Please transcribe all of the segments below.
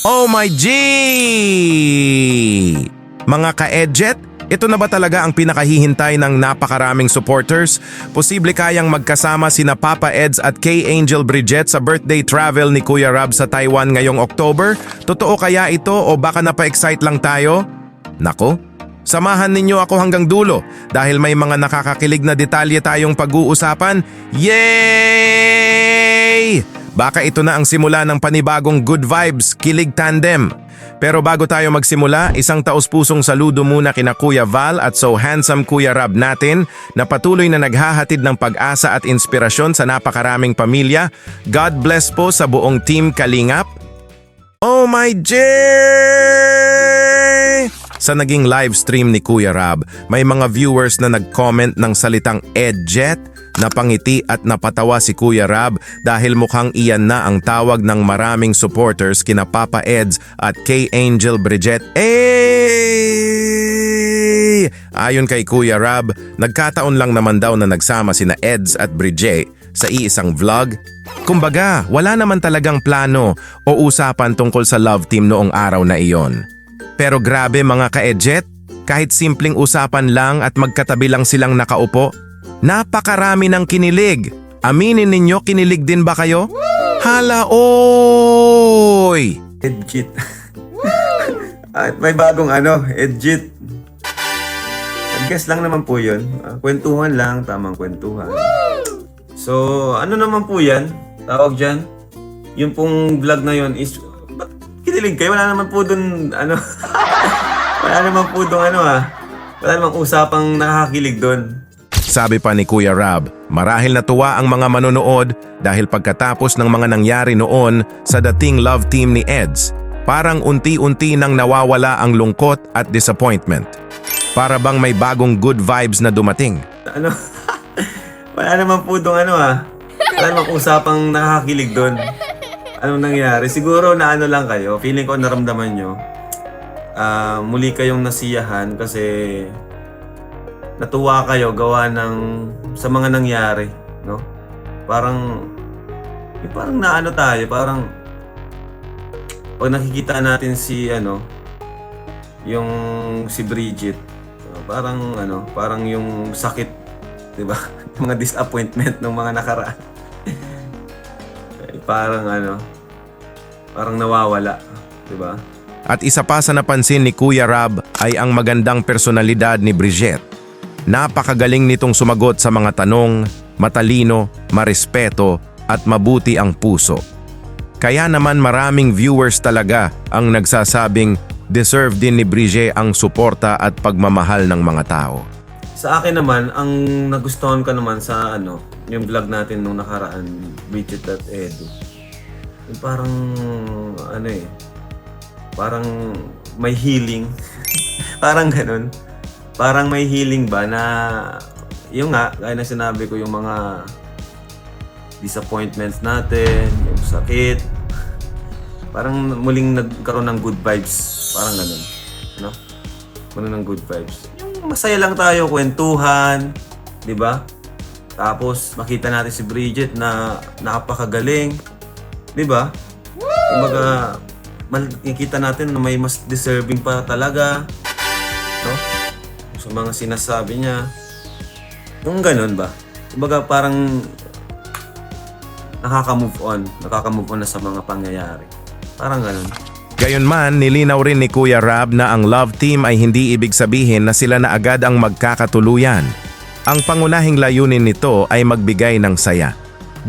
Oh my G! Mga ka-Edjet, ito na ba talaga ang pinakahihintay ng napakaraming supporters? Posible kayang magkasama sina Papa Eds at K. Angel Bridget sa birthday travel ni Kuya Rab sa Taiwan ngayong October? Totoo kaya ito o baka napa-excite lang tayo? Nako, samahan ninyo ako hanggang dulo dahil may mga nakakakilig na detalye tayong pag-uusapan. Yay! Baka ito na ang simula ng panibagong Good Vibes Kilig Tandem. Pero bago tayo magsimula, isang taos-pusong saludo muna kina Kuya Val at so handsome Kuya Rab natin na patuloy na naghahatid ng pag-asa at inspirasyon sa napakaraming pamilya. God bless po sa buong Team Kalingap. Oh my J! Sa naging live stream ni Kuya Rab, may mga viewers na nag-comment ng salitang Edjet. Napangiti at napatawa si Kuya Rab dahil mukhang iyan na ang tawag ng maraming supporters kina Papa Eds at K. Angel Bridget. Ayon kay Kuya Rab, nagkataon lang naman daw na nagsama sina Eds at Bridget sa iisang vlog. Kumbaga, wala naman talagang plano o usapan tungkol sa love team noong araw na iyon. Pero grabe mga ka-Edjet, kahit simpleng usapan lang at magkatabi lang silang nakaupo, napakarami ng kinilig. Aminin ninyo, kinilig din ba kayo? Hala, oy! Edjit. At may bagong Edjit. Guess lang naman po yun. Kwentuhan lang, tamang kwentuhan. So, ano naman po yan? Tawag dyan? Yung pong vlog na yun is, ba't kinilig kayo? Wala naman po dun, wala naman po dun wala namang usapang nakakakilig dun. Sabi pa ni Kuya Rab, marahil natuwa ang mga manonood dahil pagkatapos ng mga nangyari noon sa dating love team ni Eds, parang unti-unti nang nawawala ang lungkot at disappointment. Para bang may bagong good vibes na dumating. Wala naman po doon wala namang usapang nakakakilig doon. Anong nangyari? Siguro na lang kayo, feeling ko naramdaman nyo, muli kayong nasiyahan kasi natuwa kayo gawa sa mga nangyari, no? Parang tayo, parang pag nakikita natin yung si Bridget, parang yung sakit, 'di ba? Mga disappointment ng mga nakaraan. parang nawawala, 'di ba? At isa pa sa napansin ni Kuya Rab ay ang magandang personalidad ni Bridget. Napakagaling nitong sumagot sa mga tanong, matalino, marespeto at mabuti ang puso. Kaya naman maraming viewers talaga ang nagsasabing deserve din ni Bridget ang suporta at pagmamahal ng mga tao. Sa akin naman, ang nagustuhan ko naman sa yung vlog natin nung nakaraan, Bridget at Edu. Yung parang may healing. Parang ganun. Parang may healing ba na yung gaya na sinabi ko, yung mga disappointments natin, yung sakit, parang muling nagkaroon ng good vibes. Parang ganun. Muling ng good vibes. Yung masaya lang tayo, kwentuhan, di ba? Tapos makita natin si Bridget na napakagaling, di ba? Kumbaga, makikita natin na may mas deserving pa talaga, no? Sa mga sinasabi niya. Yung ganun ba? Kumbaga parang nakaka-move on na sa mga pangyayari. Parang ganun. Gayunman, nilinaw rin ni Kuya Rab na ang love team ay hindi ibig sabihin na sila na agad ang magkakatuluyan. Ang pangunahing layunin nito ay magbigay ng saya,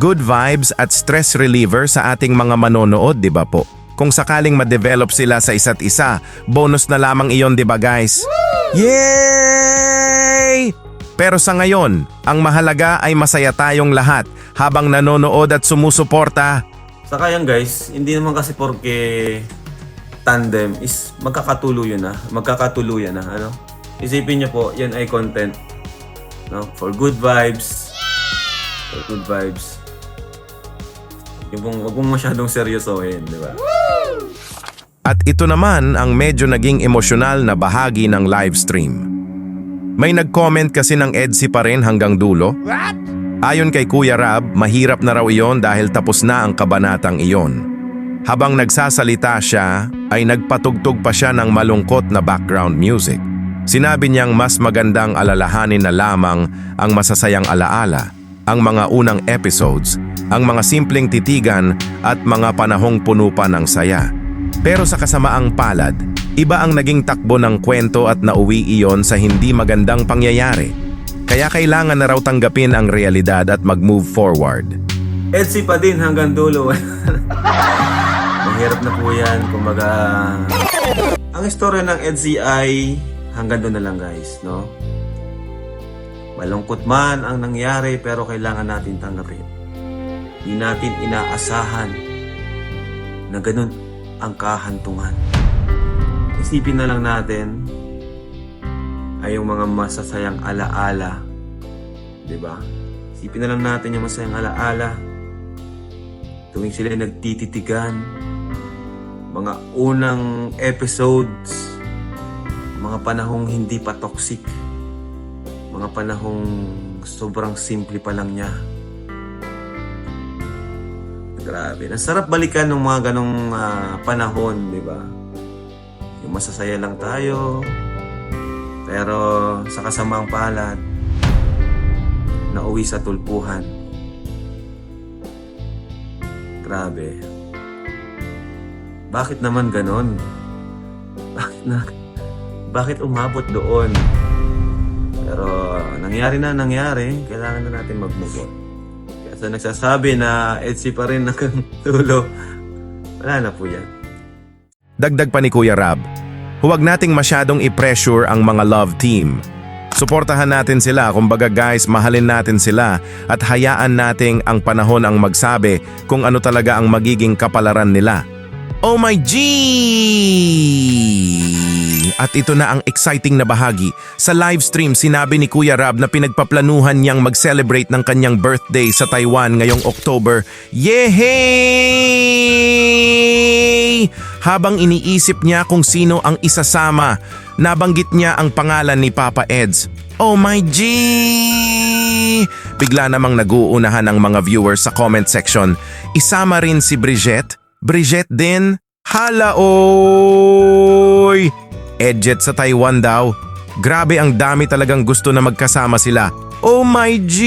good vibes at stress reliever sa ating mga manonood, di ba po? Kung sakaling ma-develop sila sa isa't isa, bonus na lamang iyon, di ba guys? Yay! Pero sa ngayon, ang mahalaga ay masaya tayong lahat habang nanonood at sumusuporta. Saka yan guys, hindi naman kasi porke tandem is magkakatuluyan na. Isipin niyo po, yan ay content, no? For good vibes. For good vibes. Huwag mong masyadong seryosohin, di ba? At ito naman ang medyo naging emosyonal na bahagi ng live stream. May nag-comment kasi ng EDSI pa rin hanggang dulo. Ayon kay Kuya Rab, mahirap na raw iyon dahil tapos na ang kabanatang iyon. Habang nagsasalita siya, ay nagpatugtog pa siya ng malungkot na background music. Sinabi niyang mas magandang alalahanin na lamang ang masasayang alaala, ang mga unang episodes, ang mga simpleng titigan at mga panahong puno pa ng saya. Pero sa kasamaang palad, iba ang naging takbo ng kwento at nauwi iyon sa hindi magandang pangyayari. Kaya kailangan na raw tanggapin ang realidad at mag-move forward. EDSI pa din hanggang dulo. Mahirap na po yan. Kumbaga, ang istorya ng EDSI ay hanggang doon na lang guys, no? Malungkot man ang nangyari pero kailangan natin tanggapin. Di natin inaasahan na ganun ang kahantungan. Isipin na lang natin ay yung mga masasayang alaala. Diba? Isipin na lang natin yung masasayang alaala. Tuwing sila nagtititigan. Mga unang episodes. Mga panahong hindi pa toxic. Mga panahong sobrang simple pa lang niya. Grabe. Nasarap balikan ng mga ganong panahon, di ba? Yung masasaya lang tayo. Pero sa kasamaang palad, nauwi sa tulpuhan. Grabe. Bakit naman ganon? Bakit umabot doon? Pero nangyari. Kailangan na natin mag-move on. Kaya sa nagsasabi na EDSI pa rin hanggang dulo, wala na po yan. Dagdag pa ni Kuya Rab, huwag nating masyadong i-pressure ang mga love team. Suportahan natin sila, kumbaga guys, mahalin natin sila at hayaan nating ang panahon ang magsabi kung ano talaga ang magiging kapalaran nila. Oh my G! At ito na ang exciting na bahagi. Sa livestream, sinabi ni Kuya Rab na pinagpaplanuhan niyang mag-celebrate ng kanyang birthday sa Taiwan ngayong October. Yehey! Habang iniisip niya kung sino ang isasama, nabanggit niya ang pangalan ni Papa Eds. Oh my G! Bigla namang nag-uunahan ang mga viewers sa comment section. Isama rin si Bridget. Bridget din? Hala oy! Edget sa Taiwan daw. Grabe, ang dami talagang gusto na magkasama sila. Oh my G!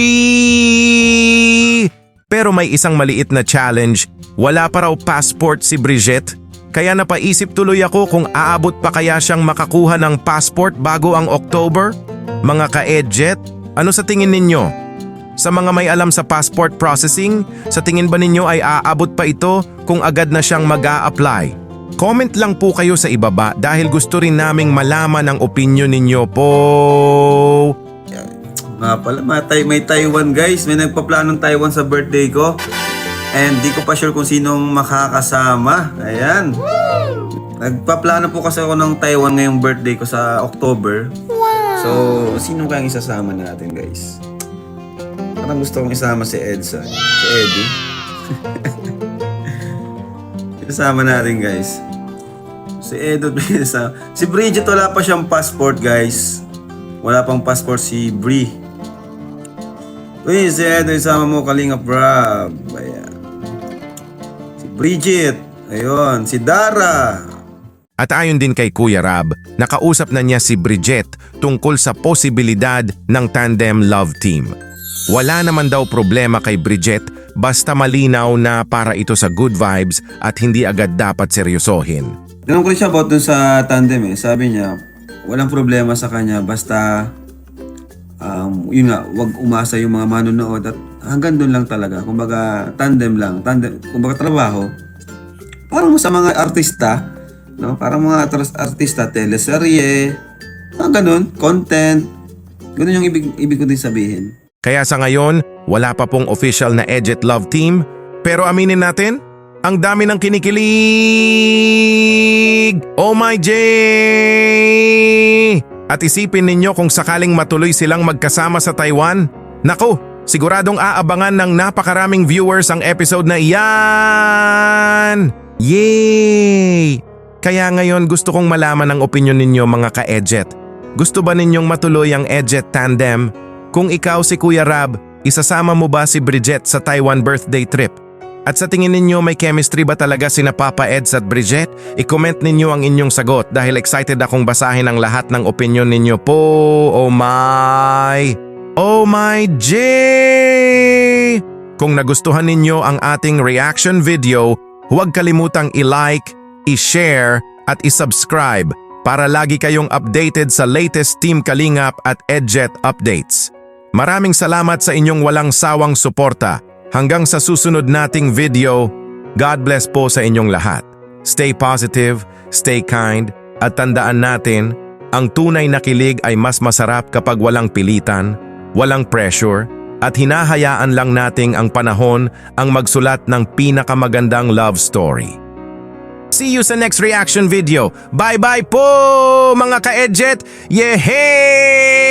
Pero may isang maliit na challenge. Wala pa raw passport si Bridget. Kaya napaisip tuloy ako kung aabot pa kaya siyang makakuha ng passport bago ang October? Mga ka-Edget, ano sa tingin ninyo? Sa mga may alam sa passport processing, sa tingin ba ninyo ay aabot pa ito kung agad na siyang mag-a-apply? Comment lang po kayo sa ibaba dahil gusto rin naming malaman ang opinion ninyo po. Nga pala, may Taiwan guys. May nagpaplanong Taiwan sa birthday ko. And di ko pa sure kung sinong makakasama. Ayan. Nagpaplano po kasi ako ng Taiwan ngayong birthday ko sa October. So, sino kayang isasama natin guys? Parang gusto kong isama si Edsa. Si Eddie. Isama natin guys. Si Edo, si Bridget wala pa siyang passport guys. Wala pang passport si Bri. Uy, si Edo, isama mo Kalingap Rab. Ayan. Si Bridget. Ayun, si Dara. At ayon din kay Kuya Rab, nakausap na niya si Bridget tungkol sa posibilidad ng tandem love team. Wala naman daw problema kay Bridget basta malinaw na para ito sa good vibes at hindi agad dapat seryosohin. Tinanong ko rin siya about dun sa tandem eh. Sabi niya, walang problema sa kanya basta yun nga, wag umasa yung mga manonood at hanggang dun lang talaga. Kumbaga tandem lang, kumbaga trabaho. Parang sa mga artista, no? Parang mga artista, teleserye, ganun, content. Ganun yung ibig ko din sabihin. Kaya sa ngayon, wala pa pong official na Edget Love Team, pero aminin natin, ang dami ng kinikilig! Oh my J! At isipin ninyo kung sakaling matuloy silang magkasama sa Taiwan. Naku, siguradong aabangan ng napakaraming viewers ang episode na iyan! Yay! Kaya ngayon gusto kong malaman ang opinion ninyo mga ka-Edget. Gusto ba ninyong matuloy ang Edget Tandem? Kung ikaw si Kuya Rab, isasama mo ba si Bridget sa Taiwan birthday trip? At sa tingin ninyo may chemistry ba talaga sina Papa Eds at Bridget? I-comment ninyo ang inyong sagot dahil excited akong basahin ang lahat ng opinion ninyo po. Oh my! Oh my J! Kung nagustuhan ninyo ang ating reaction video, huwag kalimutang i-like, i-share at i-subscribe para lagi kayong updated sa latest Team Kalingap at EdJet updates. Maraming salamat sa inyong walang sawang suporta. Hanggang sa susunod nating video, God bless po sa inyong lahat. Stay positive, stay kind, at tandaan natin, ang tunay na kilig ay mas masarap kapag walang pilitan, walang pressure, at hinahayaan lang nating ang panahon ang magsulat ng pinakamagandang love story. See you sa next reaction video. Bye-bye po mga ka-EdJet! Yehey!